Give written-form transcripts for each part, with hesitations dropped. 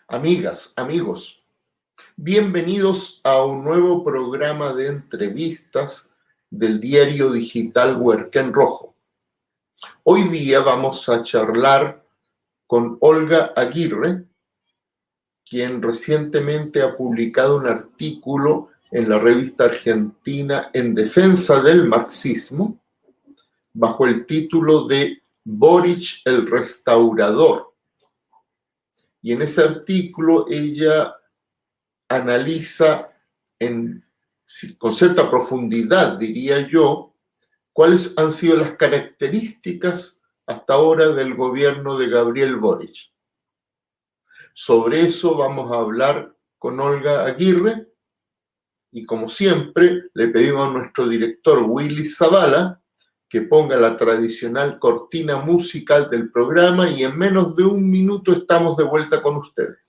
Amigas, amigos, bienvenidos a un nuevo programa de entrevistas del diario digital Huerquén Rojo. Hoy día vamos a charlar con Olga Aguirre, quien recientemente ha publicado un artículo en la revista argentina En defensa del marxismo, bajo el título de Boric el restaurador. Y en ese artículo ella analiza con cierta profundidad, diría yo, cuáles han sido las características hasta ahora del gobierno de Gabriel Boric. Sobre eso vamos a hablar con Olga Aguirre y, como siempre, le pedimos a nuestro director Willy Zavala que ponga la tradicional cortina musical del programa y en menos de un minuto estamos de vuelta con ustedes.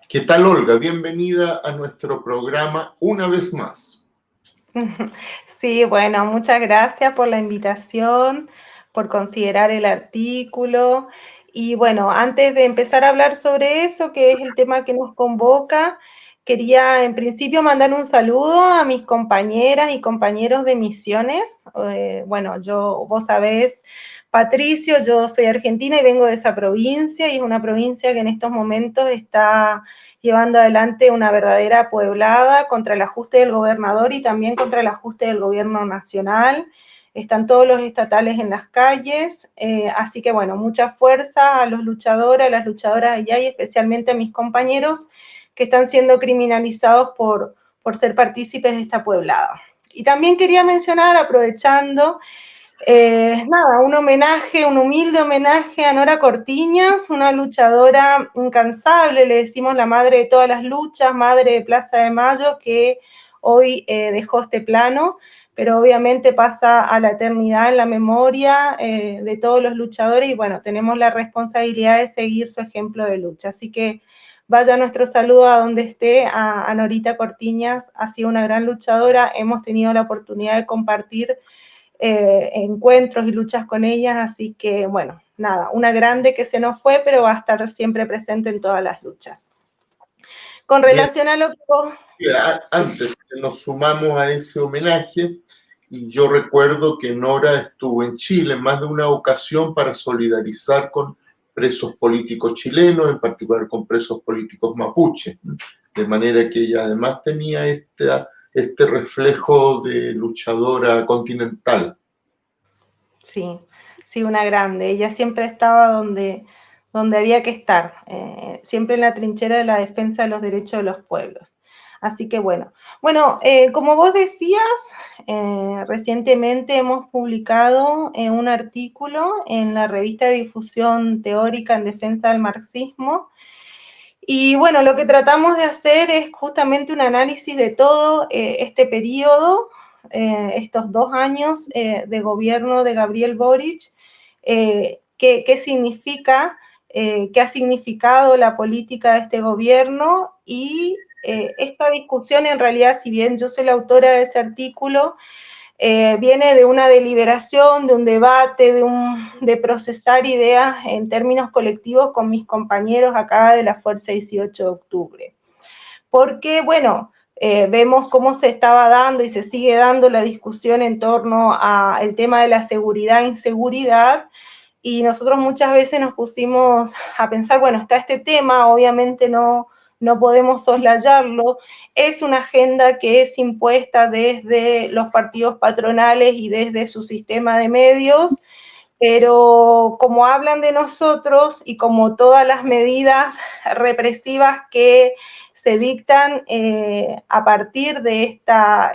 ¿Qué tal, Olga? Bienvenida a nuestro programa una vez más. Sí, bueno, muchas gracias por la invitación, por considerar el artículo. Y bueno, antes de empezar a hablar sobre eso, que es el tema que nos convoca, quería en principio mandar un saludo a mis compañeras y compañeros de Misiones. Bueno, vos sabés, Patricio, yo soy argentina y vengo de esa provincia, y es una provincia que en estos momentos está llevando adelante una verdadera pueblada contra el ajuste del gobernador y también contra el ajuste del gobierno nacional. Están todos los estatales en las calles, así que bueno, mucha fuerza a los luchadores, a las luchadoras allá y especialmente a mis compañeros que están siendo criminalizados por ser partícipes de esta pueblada. Y también quería mencionar, aprovechando, un homenaje, un humilde homenaje a Nora Cortiñas, una luchadora incansable, le decimos la madre de todas las luchas, madre de Plaza de Mayo, que hoy dejó este plano, pero obviamente pasa a la eternidad en la memoria de todos los luchadores y bueno, tenemos la responsabilidad de seguir su ejemplo de lucha. Así que vaya nuestro saludo a donde esté a Norita Cortiñas, ha sido una gran luchadora, hemos tenido la oportunidad de compartir encuentros y luchas con ellas, así que bueno, nada, una grande que se nos fue, pero va a estar siempre presente en todas las luchas. Con relación a lo que vos... Antes nos sumamos a ese homenaje, y yo recuerdo que Nora estuvo en Chile en más de una ocasión para solidarizar con presos políticos chilenos, en particular con presos políticos mapuche, de manera que ella además tenía este reflejo de luchadora continental. Sí, sí, una grande. Ella siempre estaba donde había que estar, siempre en la trinchera de la defensa de los derechos de los pueblos. Así que bueno, como vos decías, recientemente hemos publicado un artículo en la revista de difusión teórica en defensa del marxismo. Y bueno, lo que tratamos de hacer es justamente un análisis de todo este periodo, estos 2 años de gobierno de Gabriel Boric, qué significa, qué ha significado la política de este gobierno y esta discusión en realidad, si bien yo soy la autora de ese artículo, viene de una deliberación, de un debate, de procesar ideas en términos colectivos con mis compañeros acá de la Fuerza 18 de Octubre. Porque, bueno, vemos cómo se estaba dando y se sigue dando la discusión en torno al tema de la seguridad e inseguridad, y nosotros muchas veces nos pusimos a pensar, bueno, está este tema, obviamente no podemos soslayarlo, es una agenda que es impuesta desde los partidos patronales y desde su sistema de medios, pero como hablan de nosotros y como todas las medidas represivas que se dictan a partir de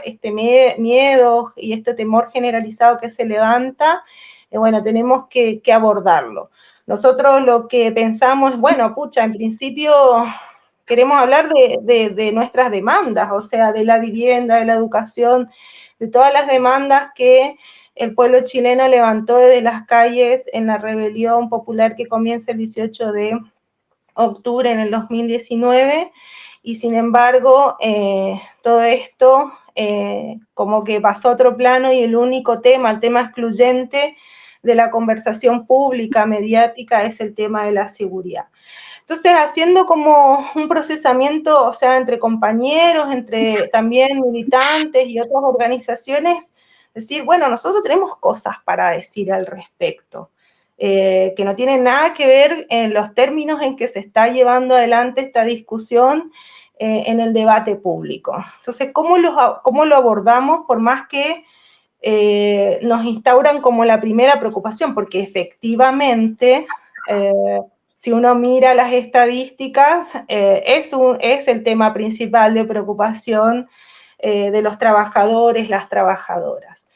este miedo y este temor generalizado que se levanta, bueno, tenemos que abordarlo. Nosotros lo que pensamos es, bueno, pucha, en principio queremos hablar de nuestras demandas, o sea, de la vivienda, de la educación, de todas las demandas que el pueblo chileno levantó desde las calles en la rebelión popular que comienza el 18 de octubre en el 2019, y sin embargo, todo esto como que pasó a otro plano, y el único tema, el tema excluyente de la conversación pública, mediática, es el tema de la seguridad. Entonces, haciendo como un procesamiento, o sea, entre compañeros, entre también militantes y otras organizaciones, decir, bueno, nosotros tenemos cosas para decir al respecto, que no tienen nada que ver en los términos en que se está llevando adelante esta discusión en el debate público. Entonces, ¿cómo lo abordamos? Por más que nos instauran como la primera preocupación, porque efectivamente, si uno mira las estadísticas, es el tema principal de preocupación de los trabajadores, las trabajadoras.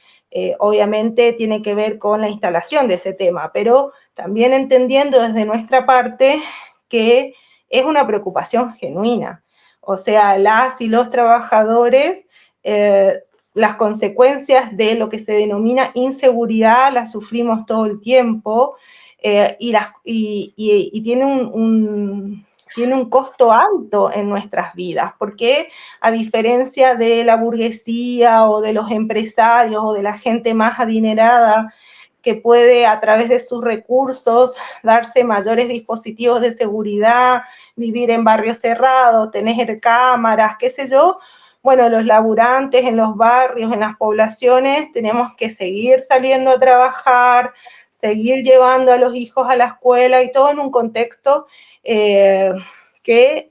Obviamente tiene que ver con la instalación de ese tema, pero también entendiendo desde nuestra parte que es una preocupación genuina. O sea, las y los trabajadores, las consecuencias de lo que se denomina inseguridad las sufrimos todo el tiempo, y tiene un costo alto en nuestras vidas, porque a diferencia de la burguesía o de los empresarios o de la gente más adinerada que puede a través de sus recursos darse mayores dispositivos de seguridad, vivir en barrios cerrados, tener cámaras, qué sé yo, bueno, los laburantes en los barrios, en las poblaciones, tenemos que seguir saliendo a trabajar, seguir llevando a los hijos a la escuela, y todo en un contexto que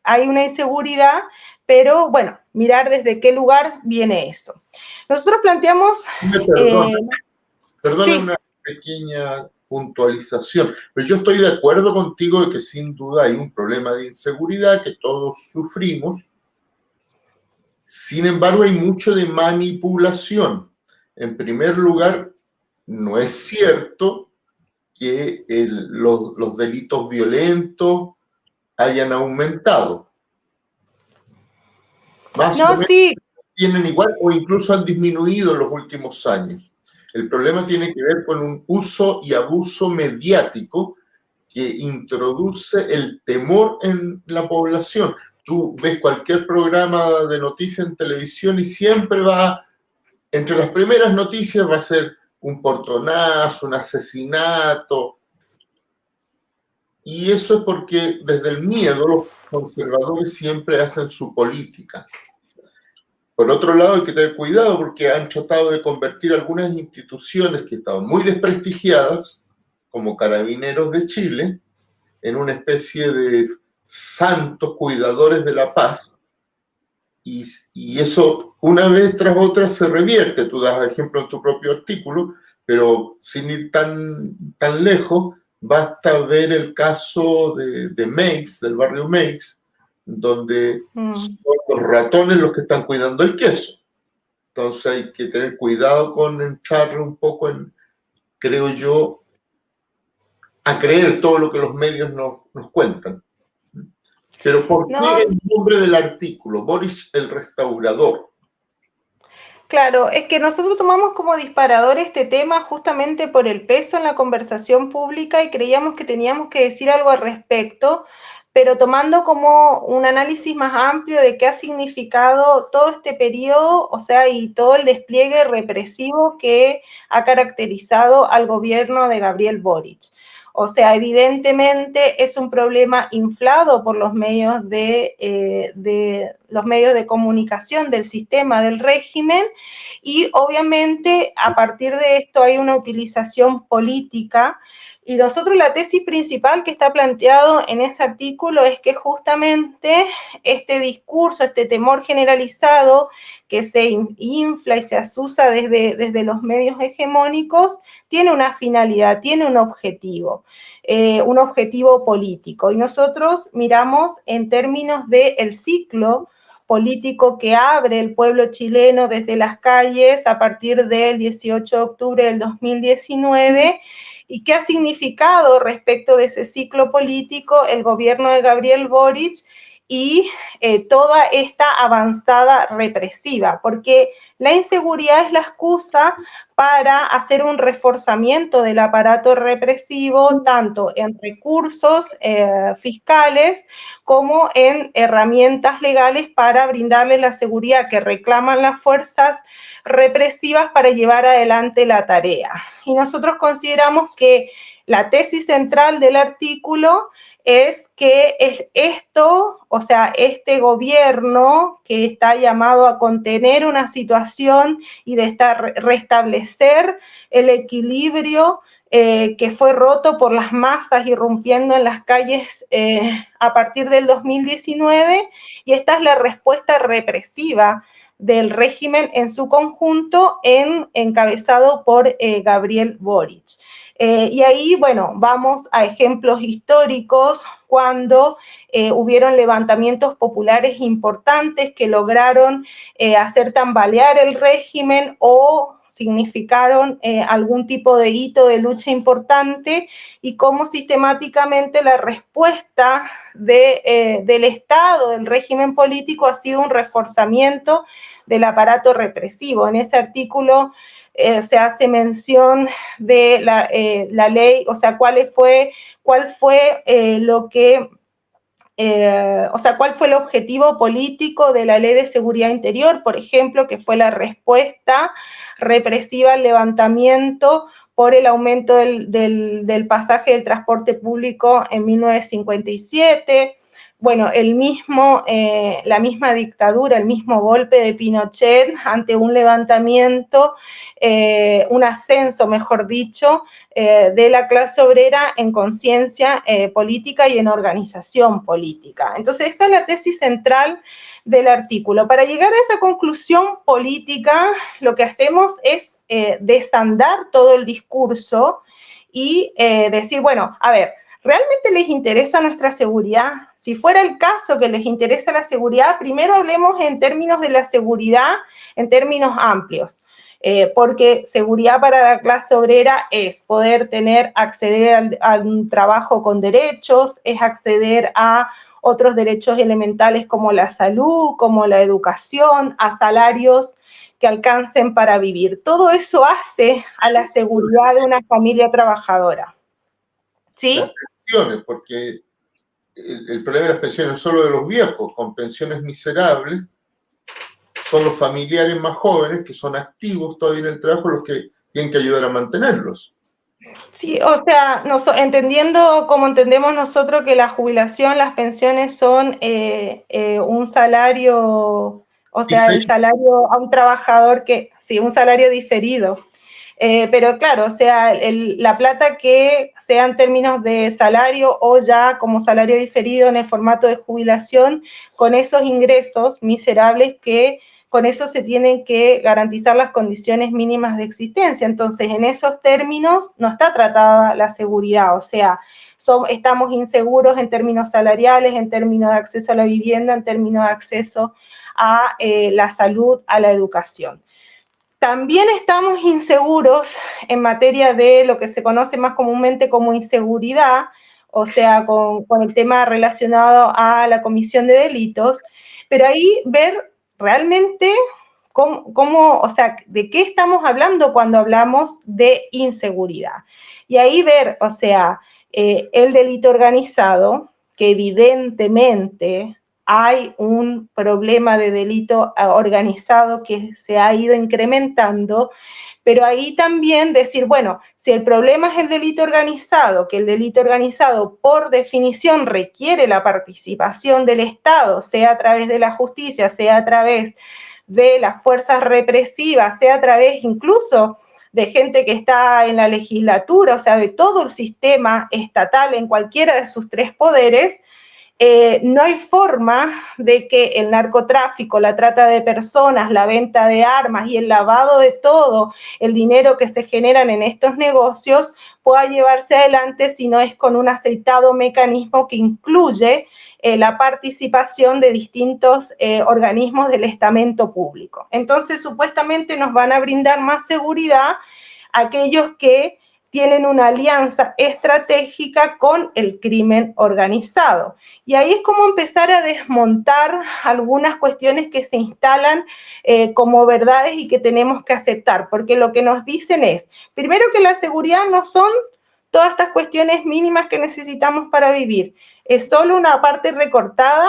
hay una inseguridad, pero bueno, mirar desde qué lugar viene eso. Nosotros planteamos... Perdona sí. Una pequeña puntualización, pero yo estoy de acuerdo contigo de que sin duda hay un problema de inseguridad que todos sufrimos. Sin embargo, hay mucho de manipulación. En primer lugar, no es cierto que los delitos violentos hayan aumentado. Más o menos sí. Tienen igual o incluso han disminuido en los últimos años. El problema tiene que ver con un uso y abuso mediático que introduce el temor en la población. Tú ves cualquier programa de noticias en televisión y siempre va, entre las primeras noticias va a ser un portonazo, un asesinato. Y eso es porque desde el miedo los conservadores siempre hacen su política. Por otro lado, hay que tener cuidado porque han tratado de convertir algunas instituciones que estaban muy desprestigiadas, como Carabineros de Chile, en una especie de santos cuidadores de la paz, y eso una vez tras otra se revierte. Tú das ejemplo en tu propio artículo, pero sin ir tan lejos, basta ver el caso de Meix, del barrio Meix, donde son los ratones los que están cuidando el queso. Entonces hay que tener cuidado con entrar un poco en, creo yo, a creer todo lo que los medios nos cuentan. Pero ¿por qué el nombre del artículo? Boris el Restaurador. Claro, es que nosotros tomamos como disparador este tema justamente por el peso en la conversación pública, y creíamos que teníamos que decir algo al respecto, pero tomando como un análisis más amplio de qué ha significado todo este periodo, o sea, y todo el despliegue represivo que ha caracterizado al gobierno de Gabriel Boric. O sea, evidentemente es un problema inflado por los medios de comunicación del sistema del régimen, y obviamente a partir de esto hay una utilización política. Y nosotros la tesis principal que está planteado en ese artículo es que justamente este discurso, este temor generalizado que se infla y se asusa desde los medios hegemónicos, tiene una finalidad, tiene un objetivo político. Y nosotros miramos en términos del ciclo político que abre el pueblo chileno desde las calles a partir del 18 de octubre del 2019, y qué ha significado respecto de ese ciclo político el gobierno de Gabriel Boric y toda esta avanzada represiva, porque la inseguridad es la excusa para hacer un reforzamiento del aparato represivo, tanto en recursos fiscales como en herramientas legales para brindarle la seguridad que reclaman las fuerzas represivas para llevar adelante la tarea. Y nosotros consideramos que la tesis central del artículo es que es esto, o sea, este gobierno que está llamado a contener una situación y de restablecer el equilibrio que fue roto por las masas irrumpiendo en las calles a partir del 2019, y esta es la respuesta represiva del régimen en su conjunto, encabezado por Gabriel Boric. Y ahí, bueno, vamos a ejemplos históricos cuando hubieron levantamientos populares importantes que lograron hacer tambalear el régimen o significaron algún tipo de hito de lucha importante, y cómo sistemáticamente la respuesta del Estado, del régimen político, ha sido un reforzamiento del aparato represivo. En ese artículo se hace mención de la ley, o sea, cuál fue cuál fue el objetivo político de la Ley de Seguridad Interior, por ejemplo, que fue la respuesta represiva al levantamiento por el aumento del pasaje del transporte público en 1957. Bueno, la misma dictadura, el mismo golpe de Pinochet ante un levantamiento, un ascenso, mejor dicho, de la clase obrera en conciencia política y en organización política. Entonces, esa es la tesis central del artículo. Para llegar a esa conclusión política, lo que hacemos es desandar todo el discurso y decir, bueno, a ver, ¿realmente les interesa nuestra seguridad? Si fuera el caso que les interesa la seguridad, primero hablemos en términos de la seguridad, en términos amplios. Porque seguridad para la clase obrera es poder acceder a un trabajo con derechos, es acceder a otros derechos elementales como la salud, como la educación, a salarios que alcancen para vivir. Todo eso hace a la seguridad de una familia trabajadora. ¿Sí? Las pensiones, porque el problema de las pensiones no es solo de los viejos, con pensiones miserables, son los familiares más jóvenes que son activos todavía en el trabajo los que tienen que ayudar a mantenerlos. Sí, o sea, entendiendo como entendemos nosotros que la jubilación, las pensiones son un salario, o sea, el salario a un trabajador sí, un salario diferido. Pero claro, o sea, la plata que sea en términos de salario o ya como salario diferido en el formato de jubilación, con esos ingresos miserables que con eso se tienen que garantizar las condiciones mínimas de existencia. Entonces, en esos términos no está tratada la seguridad, o sea, estamos inseguros en términos salariales, en términos de acceso a la vivienda, en términos de acceso a la salud, a la educación. También estamos inseguros en materia de lo que se conoce más comúnmente como inseguridad, o sea, con el tema relacionado a la comisión de delitos, pero ahí ver realmente cómo, o sea, de qué estamos hablando cuando hablamos de inseguridad. Y ahí ver, o sea, el delito organizado, que evidentemente hay un problema de delito organizado que se ha ido incrementando, pero ahí también decir, bueno, si el problema es el delito organizado, que el delito organizado por definición requiere la participación del Estado, sea a través de la justicia, sea a través de las fuerzas represivas, sea a través incluso de gente que está en la legislatura, o sea, de todo el sistema estatal en cualquiera de sus tres poderes, no hay forma de que el narcotráfico, la trata de personas, la venta de armas y el lavado de todo el dinero que se generan en estos negocios pueda llevarse adelante si no es con un aceitado mecanismo que incluye la participación de distintos organismos del estamento público. Entonces, supuestamente nos van a brindar más seguridad aquellos que tienen una alianza estratégica con el crimen organizado. Y ahí es como empezar a desmontar algunas cuestiones que se instalan como verdades y que tenemos que aceptar, porque lo que nos dicen es, primero, que la seguridad no son todas estas cuestiones mínimas que necesitamos para vivir, es solo una parte recortada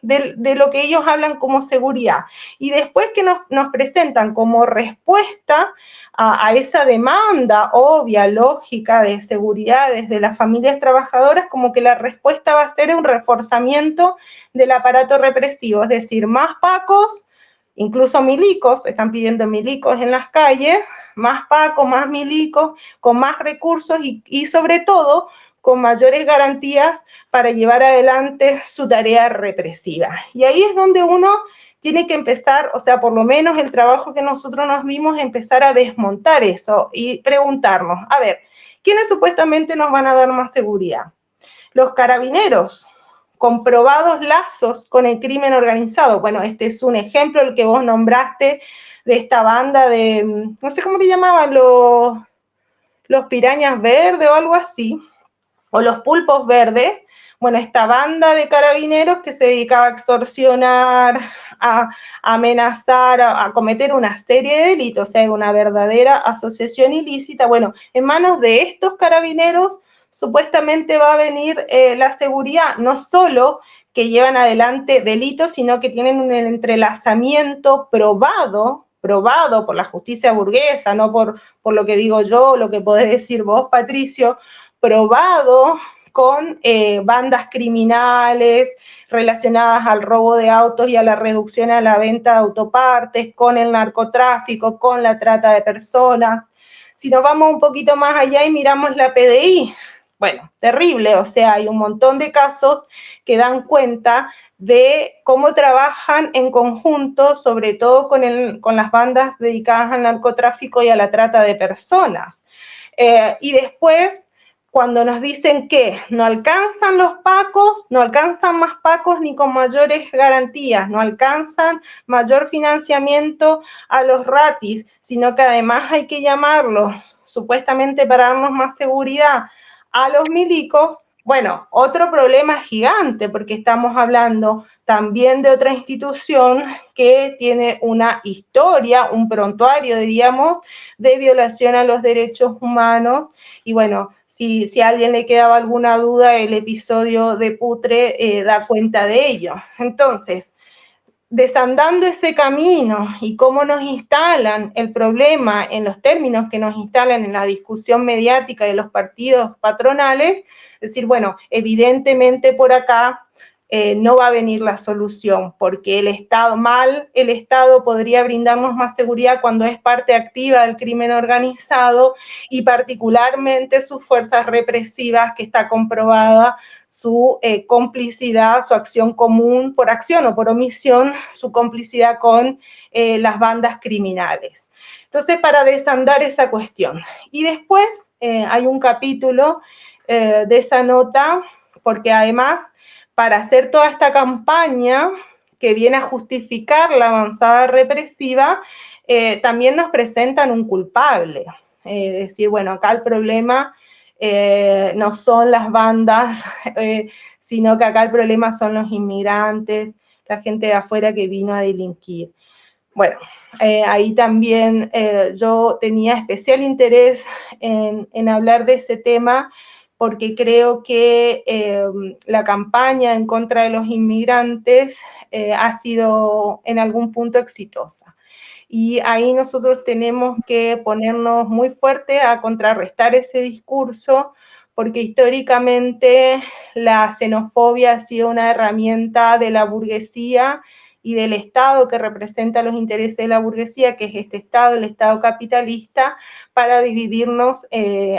de lo que ellos hablan como seguridad. Y después que nos presentan como respuesta a esa demanda obvia, lógica de seguridad desde las familias trabajadoras, como que la respuesta va a ser un reforzamiento del aparato represivo, es decir, más pacos, incluso milicos, están pidiendo milicos en las calles, más pacos, más milicos, con más recursos y sobre todo con mayores garantías para llevar adelante su tarea represiva. Y ahí es donde uno tiene que empezar, o sea, por lo menos el trabajo que nosotros nos dimos, empezar a desmontar eso y preguntarnos, a ver, ¿quiénes supuestamente nos van a dar más seguridad? Los carabineros, comprobados lazos con el crimen organizado. Bueno, este es un ejemplo, el que vos nombraste, de esta banda de, no sé cómo le llamaban, los pirañas verdes o algo así, o los pulpos verdes. Bueno, esta banda de carabineros que se dedicaba a extorsionar, a amenazar, a cometer una serie de delitos, o sea, una verdadera asociación ilícita. Bueno, en manos de estos carabineros supuestamente va a venir la seguridad, no solo que llevan adelante delitos, sino que tienen un entrelazamiento probado por la justicia burguesa, no por lo que digo yo, lo que podés decir vos, Patricio, probado con bandas criminales relacionadas al robo de autos y a la reducción a la venta de autopartes, con el narcotráfico, con la trata de personas. Si nos vamos un poquito más allá y miramos la PDI, bueno, terrible, o sea, hay un montón de casos que dan cuenta de cómo trabajan en conjunto, sobre todo con las bandas dedicadas al narcotráfico y a la trata de personas. Y después, cuando nos dicen que no alcanzan los pacos, no alcanzan más pacos ni con mayores garantías, no alcanzan mayor financiamiento a los ratis, sino que además hay que llamarlos, supuestamente para darnos más seguridad, a los milicos. Bueno, otro problema gigante, porque estamos hablando también de otra institución que tiene una historia, un prontuario, diríamos, de violación a los derechos humanos. Y bueno, si a alguien le quedaba alguna duda, el episodio de Putre da cuenta de ello. Entonces, desandando ese camino y cómo nos instalan el problema en los términos que nos instalan en la discusión mediática de los partidos patronales, decir, bueno, evidentemente por acá no va a venir la solución, porque el Estado podría brindarnos más seguridad cuando es parte activa del crimen organizado y particularmente sus fuerzas represivas, que está comprobada su complicidad, su acción común, por acción o por omisión, su complicidad con las bandas criminales. Entonces, para desandar esa cuestión. Y después hay un capítulo de esa nota, porque además, para hacer toda esta campaña que viene a justificar la avanzada represiva, también nos presentan un culpable. Decir, bueno, acá el problema no son las bandas, sino que acá el problema son los inmigrantes, la gente de afuera que vino a delinquir. Bueno, ahí también yo tenía especial interés en hablar de ese tema, porque creo que la campaña en contra de los inmigrantes ha sido en algún punto exitosa. Y ahí nosotros tenemos que ponernos muy fuerte a contrarrestar ese discurso, porque históricamente la xenofobia ha sido una herramienta de la burguesía y del Estado que representa los intereses de la burguesía, que es este Estado, el Estado capitalista, para dividirnos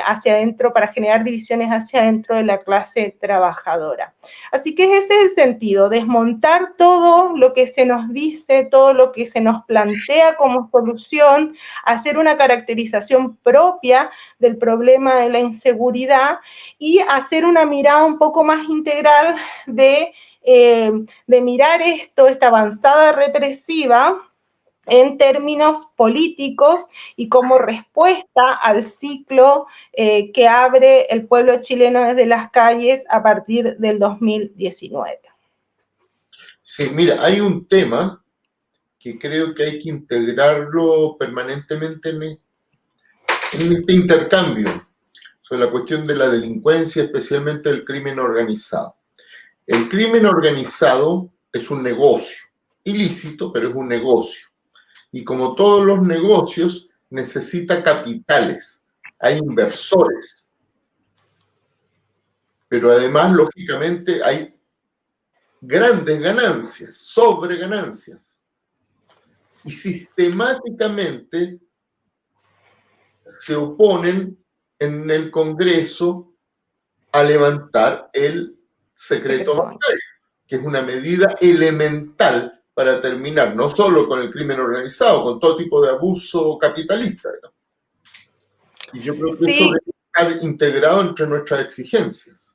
hacia adentro, para generar divisiones hacia adentro de la clase trabajadora. Así que ese es el sentido, desmontar todo lo que se nos dice, todo lo que se nos plantea como solución, hacer una caracterización propia del problema de la inseguridad y hacer una mirada un poco más integral de mirar esta avanzada represiva en términos políticos y como respuesta al ciclo que abre el pueblo chileno desde las calles a partir del 2019. Sí, mira, hay un tema que creo que hay que integrarlo permanentemente en este intercambio sobre la cuestión de la delincuencia, especialmente el crimen organizado. El crimen organizado es un negocio, ilícito, pero es un negocio. Y como todos los negocios, necesita capitales, hay inversores. Pero además, lógicamente, hay grandes ganancias, sobreganancias. Y sistemáticamente se oponen en el Congreso a levantar el secreto bancario, que es una medida elemental para terminar no solo con el crimen organizado, con todo tipo de abuso capitalista, ¿no? Y yo creo que sí, eso debe estar integrado entre nuestras exigencias.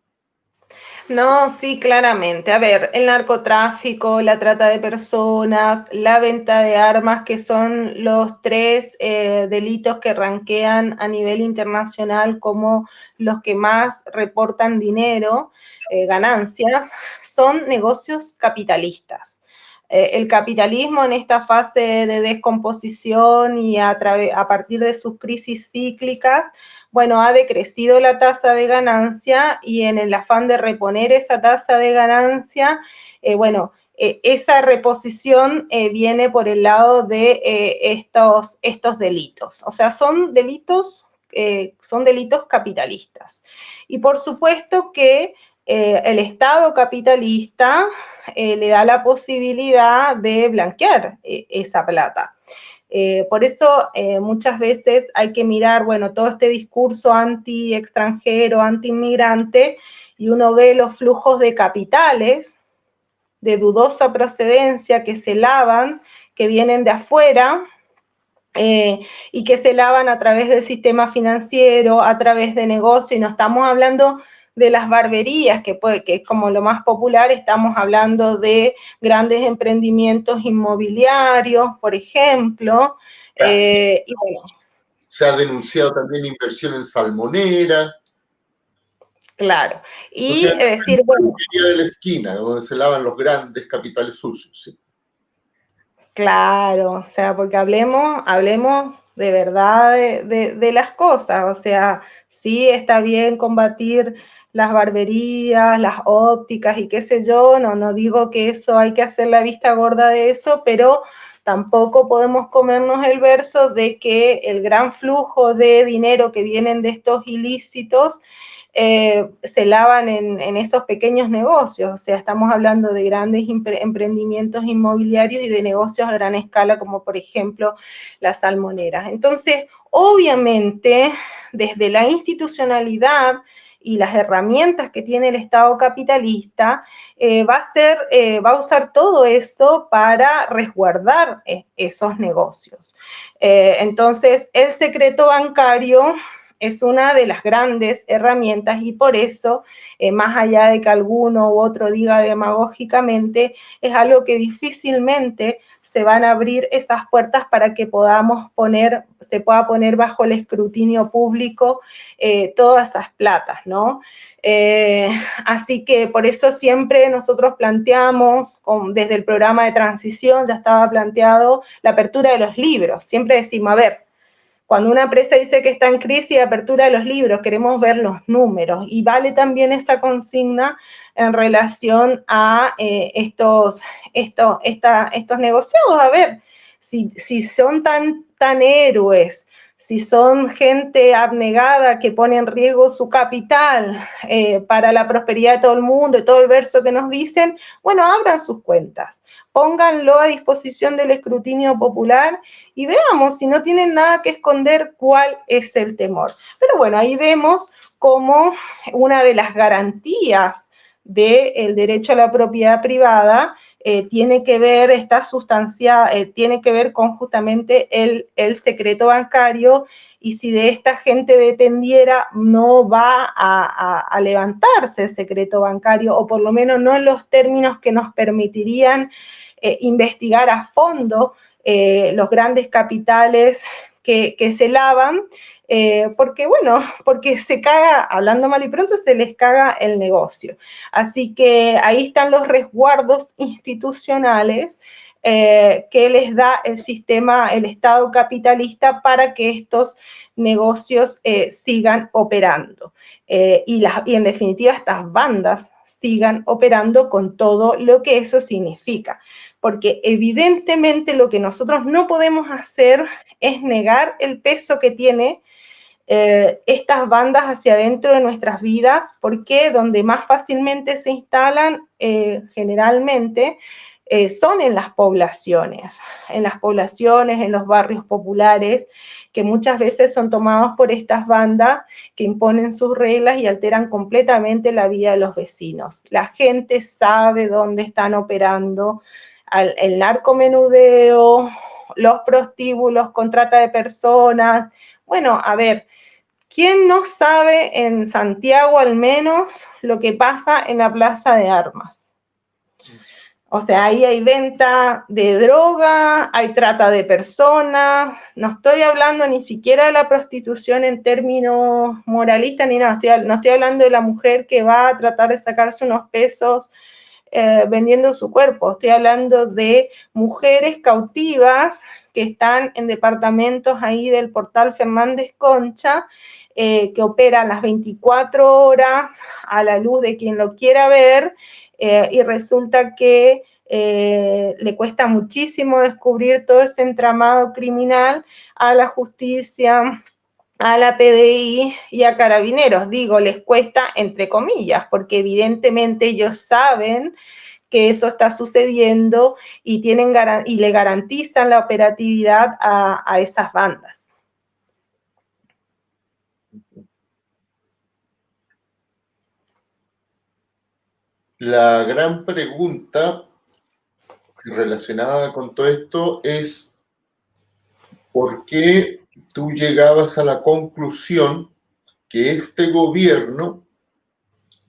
No, sí, claramente. A ver, el narcotráfico, la trata de personas, la venta de armas, que son los tres delitos que ranquean a nivel internacional como los que más reportan dinero, ganancias, son negocios capitalistas. El capitalismo en esta fase de descomposición y a partir de sus crisis cíclicas, bueno, ha decrecido la tasa de ganancia y en el afán de reponer esa tasa de ganancia, esa reposición viene por el lado de estos delitos. O sea, son delitos capitalistas. Y por supuesto que el Estado capitalista le da la posibilidad de blanquear esa plata. Por eso muchas veces hay que mirar, bueno, todo este discurso anti-extranjero, anti-inmigrante, y uno ve los flujos de capitales de dudosa procedencia que se lavan, que vienen de afuera, y que se lavan a través del sistema financiero, a través de negocio, y no estamos hablando de las barberías, que es como lo más popular, estamos hablando de grandes emprendimientos inmobiliarios, por ejemplo. Y bueno, se ha denunciado también inversión en salmonera. Claro, y decir, bueno... de la esquina, donde se lavan los grandes capitales sucios, sí. Claro, o sea, porque hablemos de verdad de las cosas, o sea, sí está bien combatir las barberías, las ópticas y qué sé yo, no digo que eso hay que hacer la vista gorda de eso, pero tampoco podemos comernos el verso de que el gran flujo de dinero que vienen de estos ilícitos se lavan en esos pequeños negocios, o sea, estamos hablando de grandes emprendimientos inmobiliarios y de negocios a gran escala, como por ejemplo las salmoneras. Entonces, obviamente, desde la institucionalidad y las herramientas que tiene el Estado capitalista, va a usar todo eso para resguardar esos negocios. Entonces, el secreto bancario es una de las grandes herramientas y por eso, más allá de que alguno u otro diga demagógicamente, es algo que difícilmente se van a abrir esas puertas para que se pueda poner bajo el escrutinio público todas esas platas, ¿no? Así que por eso siempre nosotros planteamos, desde el programa de transición ya estaba planteado la apertura de los libros. Siempre decimos, a ver, Cuando una empresa dice que está en crisis de apertura de los libros, queremos ver los números, y vale también esa consigna en relación a estos negociados. A ver, si son tan héroes, si son gente abnegada que pone en riesgo su capital para la prosperidad de todo el mundo, de todo el verso que nos dicen, bueno, abran sus cuentas, pónganlo a disposición del escrutinio popular y veamos si no tienen nada que esconder cuál es el temor. Pero bueno, ahí vemos cómo una de las garantías del derecho a la propiedad privada tiene que ver, está sustanciada, tiene que ver con justamente el secreto bancario, y si de esta gente dependiera, no va a levantarse el secreto bancario, o por lo menos no en los términos que nos permitirían investigar a fondo los grandes capitales que se lavan, porque se caga, hablando mal y pronto, se les caga el negocio. Así que ahí están los resguardos institucionales que les da el sistema, el Estado capitalista, para que estos negocios sigan operando. Y en definitiva estas bandas sigan operando con todo lo que eso significa. Porque evidentemente lo que nosotros no podemos hacer es negar el peso que tiene estas bandas hacia adentro de nuestras vidas, porque donde más fácilmente se instalan generalmente son en las poblaciones, en los barrios populares, que muchas veces son tomados por estas bandas que imponen sus reglas y alteran completamente la vida de los vecinos. La gente sabe dónde están operando el narcomenudeo, los prostíbulos con trata de personas. Bueno, a ver, ¿quién no sabe en Santiago al menos lo que pasa en la Plaza de Armas? O sea, ahí hay venta de droga, hay trata de personas. No estoy hablando ni siquiera de la prostitución en términos moralistas ni nada. No estoy hablando de la mujer que va a tratar de sacarse unos pesos vendiendo su cuerpo. Estoy hablando de mujeres cautivas que están en departamentos ahí del Portal Fernández Concha, que operan las 24 horas a la luz de quien lo quiera ver, y resulta que le cuesta muchísimo descubrir todo ese entramado criminal a la justicia, a la PDI y a Carabineros. Digo, les cuesta entre comillas, porque evidentemente ellos saben que eso está sucediendo y le garantizan la operatividad a esas bandas. La gran pregunta relacionada con todo esto es ¿por qué tú llegabas a la conclusión que este gobierno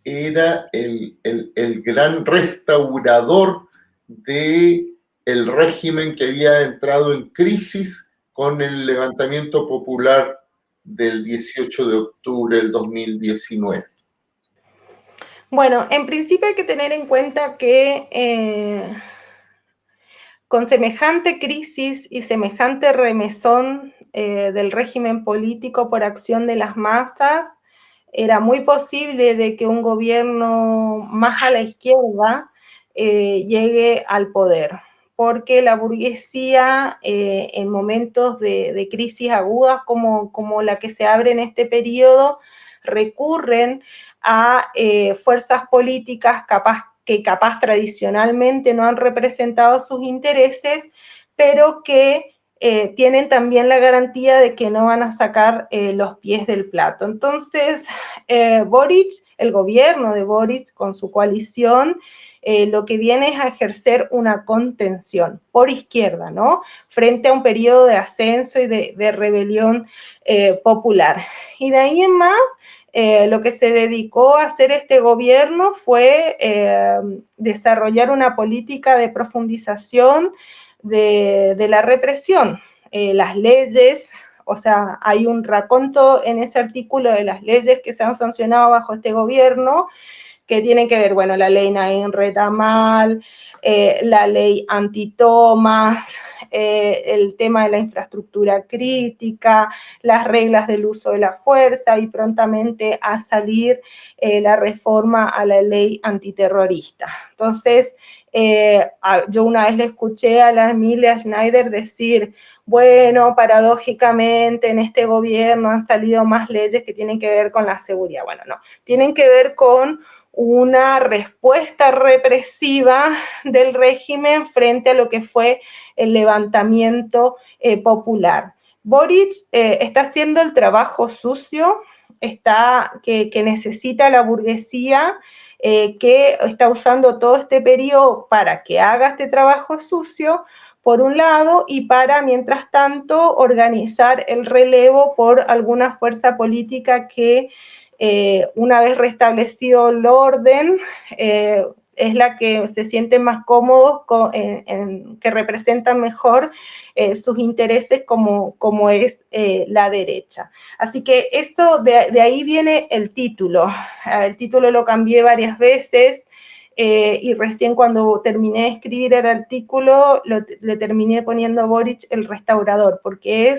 era el gran restaurador del régimen que había entrado en crisis con el levantamiento popular del 18 de octubre del 2019? Bueno, en principio hay que tener en cuenta que con semejante crisis y semejante remesón del régimen político por acción de las masas, era muy posible de que un gobierno más a la izquierda llegue al poder, porque la burguesía en momentos de crisis agudas como la que se abre en este periodo, recurren a fuerzas políticas que capaz tradicionalmente no han representado sus intereses, pero que tienen también la garantía de que no van a sacar los pies del plato. Entonces, Boric, el gobierno de Boric con su coalición, lo que viene es a ejercer una contención por izquierda, ¿no? Frente a un periodo de ascenso y de rebelión popular. Y de ahí en más, lo que se dedicó a hacer este gobierno fue desarrollar una política de profundización de la represión. Las leyes, o sea, hay un raconto en ese artículo de las leyes que se han sancionado bajo este gobierno, que tienen que ver, bueno, la ley Naín Retamal, la ley antitomas, el tema de la infraestructura crítica, las reglas del uso de la fuerza y prontamente a salir la reforma a la ley antiterrorista. Entonces, yo una vez le escuché a la Emilia Schneider decir, bueno, paradójicamente en este gobierno han salido más leyes que tienen que ver con la seguridad. Bueno, no, tienen que ver con una respuesta represiva del régimen frente a lo que fue el levantamiento popular. Boric está haciendo el trabajo sucio, que necesita la burguesía, que está usando todo este periodo para que haga este trabajo sucio, por un lado, y para, mientras tanto, organizar el relevo por alguna fuerza política que, una vez restablecido el orden, es la que se siente más cómodo, que representan mejor sus intereses como es la derecha. Así que eso, de ahí viene el título. El título lo cambié varias veces, y recién cuando terminé de escribir el artículo, le terminé poniendo Boric el restaurador, porque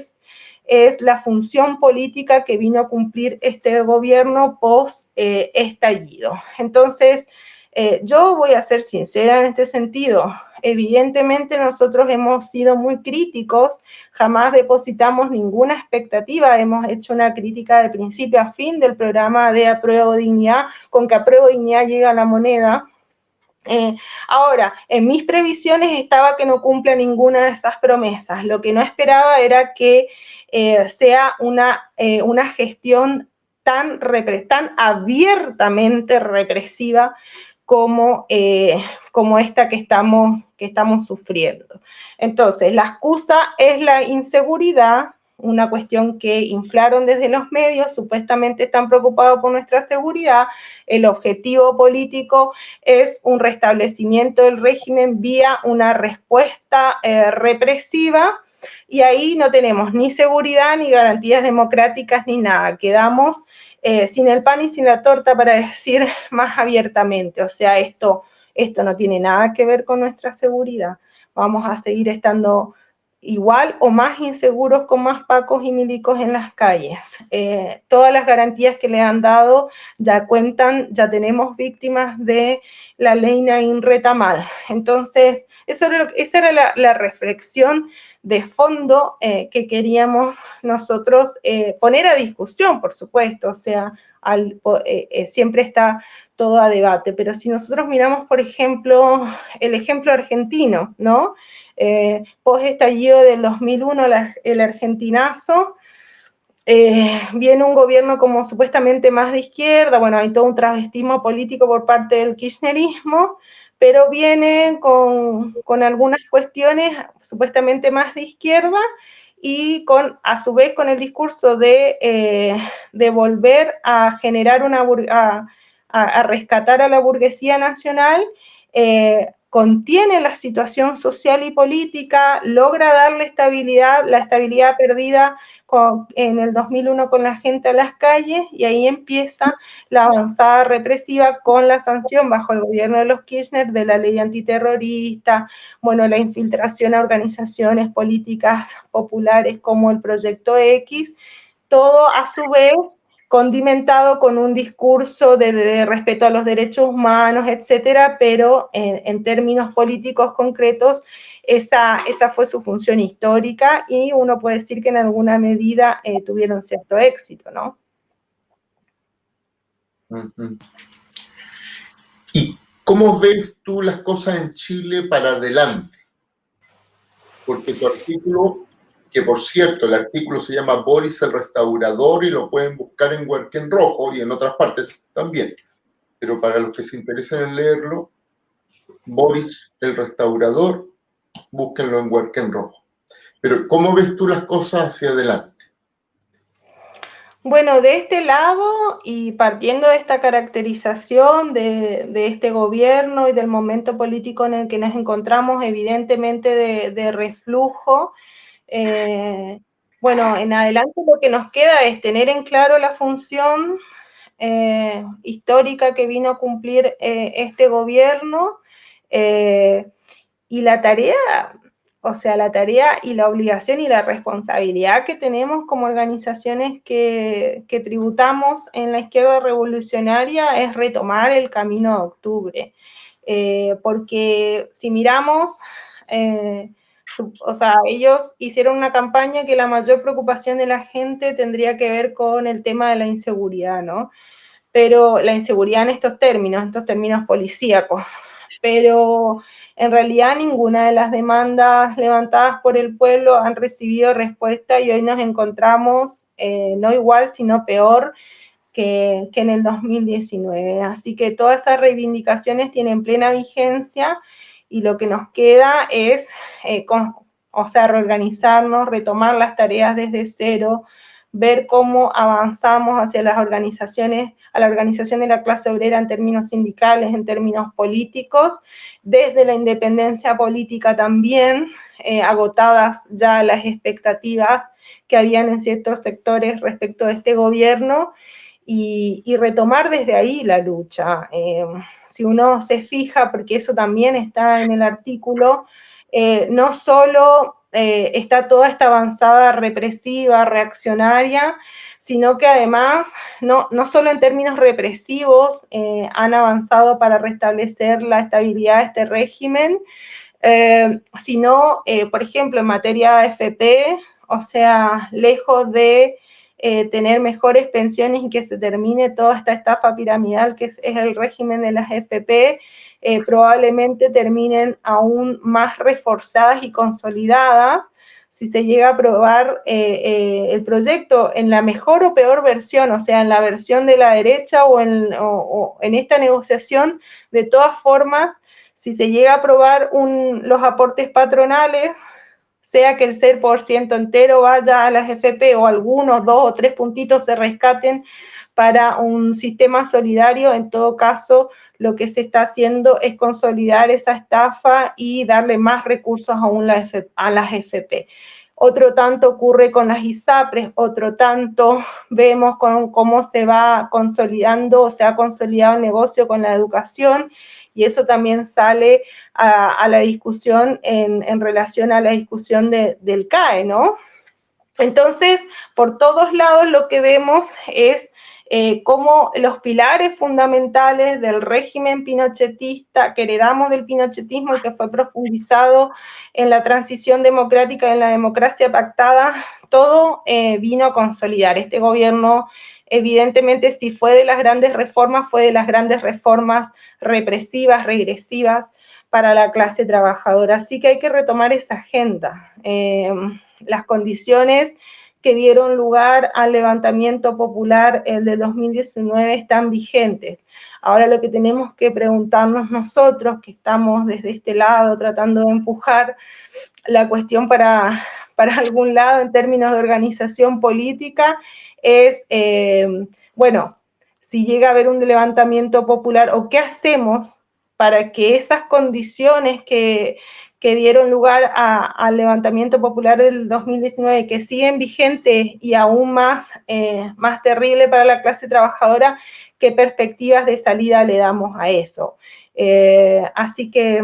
es la función política que vino a cumplir este gobierno post estallido. Entonces, yo voy a ser sincera en este sentido. Evidentemente nosotros hemos sido muy críticos, jamás depositamos ninguna expectativa, hemos hecho una crítica de principio a fin del programa de Apruebo Dignidad, con que Apruebo Dignidad llega a la moneda. Ahora, en mis previsiones estaba que no cumpla ninguna de esas promesas. Lo que no esperaba era que sea una gestión tan abiertamente represiva como esta que estamos sufriendo. Entonces, la excusa es la inseguridad, una cuestión que inflaron desde los medios, supuestamente están preocupados por nuestra seguridad. El objetivo político es un restablecimiento del régimen vía una respuesta represiva, y ahí no tenemos ni seguridad, ni garantías democráticas, ni nada. Quedamos sin el pan y sin la torta, para decir más abiertamente. O sea, esto no tiene nada que ver con nuestra seguridad. Vamos a seguir estando igual o más inseguros, con más pacos y milicos en las calles. Todas las garantías que le han dado ya cuentan, ya tenemos víctimas de la ley Naín Retamal. Entonces, esa era la reflexión de fondo que queríamos nosotros poner a discusión, por supuesto. O sea, siempre está todo a debate, pero si nosotros miramos, por ejemplo, el ejemplo argentino, ¿no? Post estallido del 2001, el argentinazo, viene un gobierno como supuestamente más de izquierda. Bueno, hay todo un travestismo político por parte del kirchnerismo, pero viene con algunas cuestiones supuestamente más de izquierda, y a su vez con el discurso de volver a generar a rescatar a la burguesía nacional. Contiene la situación social y política, logra darle la estabilidad perdida en el 2001 con la gente a las calles, y ahí empieza la avanzada represiva con la sanción bajo el gobierno de los Kirchner de la ley antiterrorista, bueno, la infiltración a organizaciones políticas populares como el Proyecto X, todo a su vez condimentado con un discurso de respeto a los derechos humanos, etcétera, pero en términos políticos concretos, esa fue su función histórica, y uno puede decir que en alguna medida tuvieron cierto éxito, ¿no? Uh-huh. ¿Y cómo ves tú las cosas en Chile para adelante? Porque tu artículo, que por cierto, el artículo se llama Boris el Restaurador, y lo pueden buscar en Huerquén Rojo y en otras partes también. Pero para los que se interesen en leerlo, Boris el Restaurador, búsquenlo en Huerquén Rojo. Pero ¿cómo ves tú las cosas hacia adelante? Bueno, de este lado, y partiendo de esta caracterización de este gobierno y del momento político en el que nos encontramos, evidentemente de reflujo, bueno, en adelante lo que nos queda es tener en claro la función histórica que vino a cumplir este gobierno, y la tarea, o sea, la tarea y la obligación y la responsabilidad que tenemos como organizaciones que tributamos en la izquierda revolucionaria es retomar el camino de octubre. Porque si miramos, o sea, ellos hicieron una campaña que la mayor preocupación de la gente tendría que ver con el tema de la inseguridad, ¿no? Pero la inseguridad en estos términos policíacos, pero en realidad ninguna de las demandas levantadas por el pueblo han recibido respuesta y hoy nos encontramos no igual, sino peor que en el 2019. Así que todas esas reivindicaciones tienen plena vigencia y lo que nos queda es, reorganizarnos, retomar las tareas desde cero, ver cómo avanzamos hacia las organizaciones, a la organización de la clase obrera en términos sindicales, en términos políticos, desde la independencia política también, agotadas ya las expectativas que habían en ciertos sectores respecto de este gobierno, y retomar desde ahí la lucha. Si uno se fija, porque eso también está en el artículo, no solo está toda esta avanzada represiva, reaccionaria, sino que además, no solo en términos represivos, han avanzado para restablecer la estabilidad de este régimen, sino, por ejemplo, en materia AFP, o sea, lejos de tener mejores pensiones y que se termine toda esta estafa piramidal que es el régimen de las AFP, probablemente terminen aún más reforzadas y consolidadas si se llega a aprobar el proyecto en la mejor o peor versión, o sea, en la versión de la derecha o en esta negociación. De todas formas, si se llega a aprobar los aportes patronales, sea que el 6% entero vaya a las FP o algunos 2 o 3 puntitos se rescaten para un sistema solidario, en todo caso lo que se está haciendo es consolidar esa estafa y darle más recursos aún a las FP. Otro tanto ocurre con las ISAPRES, otro tanto vemos cómo se va consolidando o se ha consolidado el negocio con la educación, y eso también sale a la discusión en relación a la discusión del CAE, ¿no? Entonces, por todos lados lo que vemos es cómo los pilares fundamentales del régimen pinochetista que heredamos del pinochetismo y que fue profundizado en la transición democrática, en la democracia pactada, todo vino a consolidar. Este gobierno, evidentemente, si fue de las grandes reformas represivas, regresivas para la clase trabajadora. Así que hay que retomar esa agenda. Las condiciones que dieron lugar al levantamiento popular, el de 2019, están vigentes. Ahora lo que tenemos que preguntarnos nosotros, que estamos desde este lado tratando de empujar la cuestión para algún lado en términos de organización política, es, bueno, si llega a haber un levantamiento popular, o qué hacemos para que esas condiciones que dieron lugar al levantamiento popular del 2019, que siguen vigentes y aún más terrible para la clase trabajadora, qué perspectivas de salida le damos a eso. Así que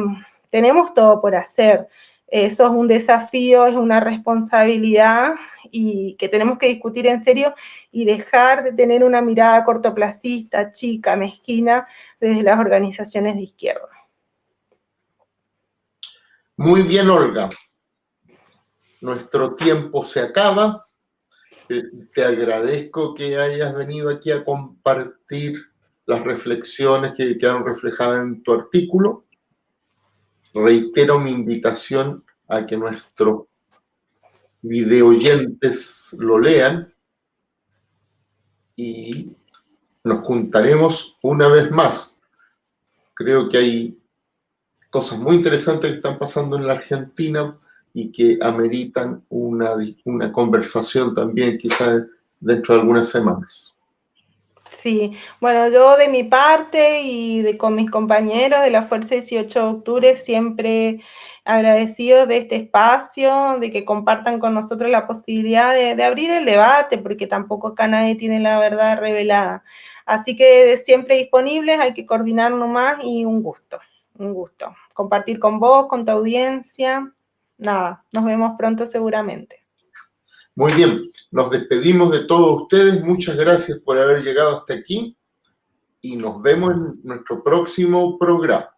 tenemos todo por hacer. Eso es un desafío, es una responsabilidad y que tenemos que discutir en serio y dejar de tener una mirada cortoplacista, chica, mezquina, desde las organizaciones de izquierda. Muy bien, Olga. Nuestro tiempo se acaba. Te agradezco que hayas venido aquí a compartir las reflexiones que quedaron reflejadas en tu artículo. Reitero mi invitación a que nuestros videoyentes lo lean y nos juntaremos una vez más. Creo que hay cosas muy interesantes que están pasando en la Argentina y que ameritan una conversación también quizás dentro de algunas semanas. Sí, bueno, yo de mi parte y con mis compañeros de la Fuerza 18 de Octubre siempre agradecidos de este espacio, de que compartan con nosotros la posibilidad de abrir el debate, porque tampoco acá nadie tiene la verdad revelada. Así que siempre disponibles, hay que coordinar nomás y un gusto compartir con vos, con tu audiencia. nada, nos vemos pronto seguramente. Muy bien, nos despedimos de todos ustedes. Muchas gracias por haber llegado hasta aquí y nos vemos en nuestro próximo programa.